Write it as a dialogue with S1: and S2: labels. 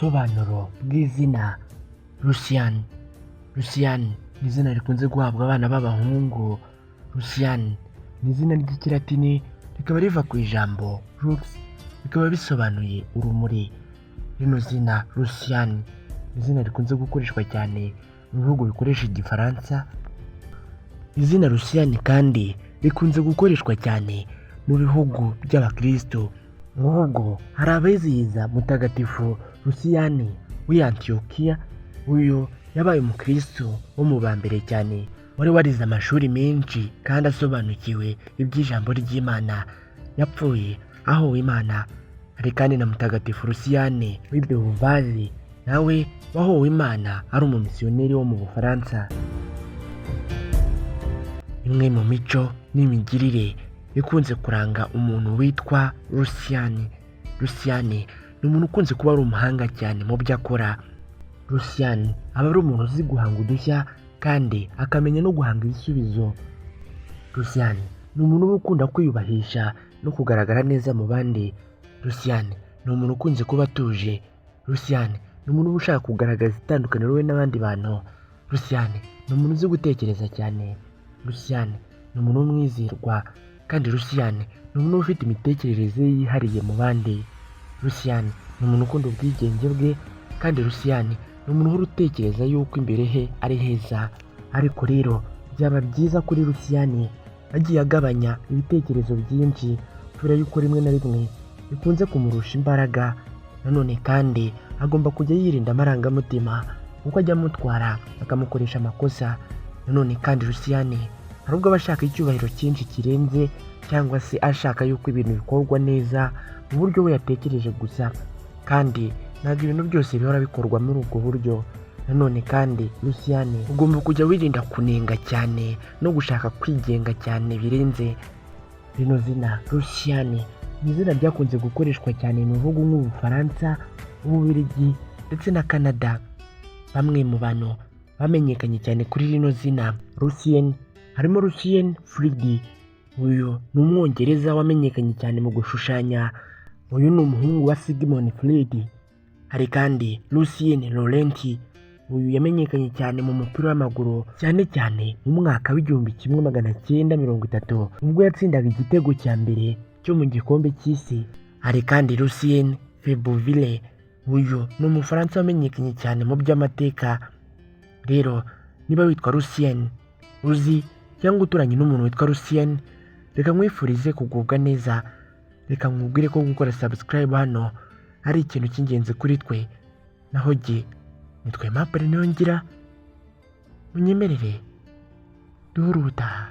S1: Ubusobanuro bw'izina Lucien. Lucien ni izina rikunze guhabwa abana b'abahungu. Lucien ni izina ry'ikilatini rikaba riva ku ijambo lux, bikaba bisobanuye urumuri. Rino zina Lucien ni izina rikunze gukoreshwa cyane mu bihugu bikoresha igifaransa. Izina Lucien kandi rikunze gukoreshwa cyane mu bihugu by'abakristo. Nk'ubwo hari abizihiza mutagatifu Lucien w'i Antiyokiya. Uyu yabaye umukristo wo mu ba mbere cyane, wari warize amashuri menshi kandi asobanukiwe iby'ijambo ry'Imana. Yapfuye ahowe Imana. Hari kandi na mutagatifu Lucien w'i Beauvais, nawe wahowe Imana ari umumisiyoneri wo mu Bufaransa. Imwe mu mico n'imigirire ikunze kuranga umuntu witwa Lucien. Lucien ni umuntu ukunze kuba ari umuhanga cyane mu byo akora. Lucien aba ari umuntu uzi guhanga udushya kandi akamenya no guhanga ibisubizo. Lucien ni umuntu uba ukunda kwiyubahisha no kugaragara neza mu bandi. Lucien ni umuntu ukunze kuba atuje. Lucien ni umuntu uba ushaka kugaragaza itandukaniro we n'abandi bantu. Lucien ni umuntu uzi gutekereza cyane. Lucien ni umuntu w'umwizerwa kandi Lucien ni umuntu ufite imitekerereze yihariye mu bandi. Lucien ni umuntu ukunda ubwigenge bwe kandi Lucien ni umuntu uhora utekereza yuko imbere he ari heza. Ariko rero byaba byiza kuri Lucien agiye agabanya ibitekerezo byinshi, kubera yuko rimwe na rimwe bikunze kumurusha imbaraga. Nanone kandi agomba kujya yirinda amarangamutima kuko ajya amutwara akamukoresha amakosa. Nanone kandi Lucien hari ubwo aba ashaka icyubahiro cyinshi kirenze, cyangwa se ashaka yuko ibintu bikorwa neza mu buryo we yatekereje gusa, kandi ntabwo ibintu byose bihora bikorwa muri ubwo buryo. Nanone kandi Lucien ugomba kujya wirinda kunenga cyane no gushaka kwigenga cyane birenze. Rino zina Lucien ni izina ryakunze gukoreshwa cyane mu bihugu nk'Ubufaransa, Ububiligi ndetse na Canada. Bamwe mu bantu bamenyekanye cyane kuri rino zina Lucien harimo Lucien Freud. Uyu ni umwongereza wamenyekanye cyane mu gushushanya. Uyu ni umuhungu wa Sigmund Freud. Hari kandi Lucien Laurent. Uyu yamenyekanye cyane mu mupira w'amaguru, cyane cyane mu mwaka w'1930 ubwo yatsindaga igitego cya mbere cyo mu gikombe cy'isi. Hari kandi Lucien Febvre. Uyu ni umufaransa wamenyekanye cyane mu by'amateka. Rero niba witwa Lucien uzi cyangwa uturanye n'umuntu witwa Lucien, reka nkwifurize kugubwa neza. Reka nkubwire ko gukora subscribe hano ari ikintu cy'ingenzi kuri twe. Naho jye nitwe Aimable Niyongira, munyemerere duhure ubutaha.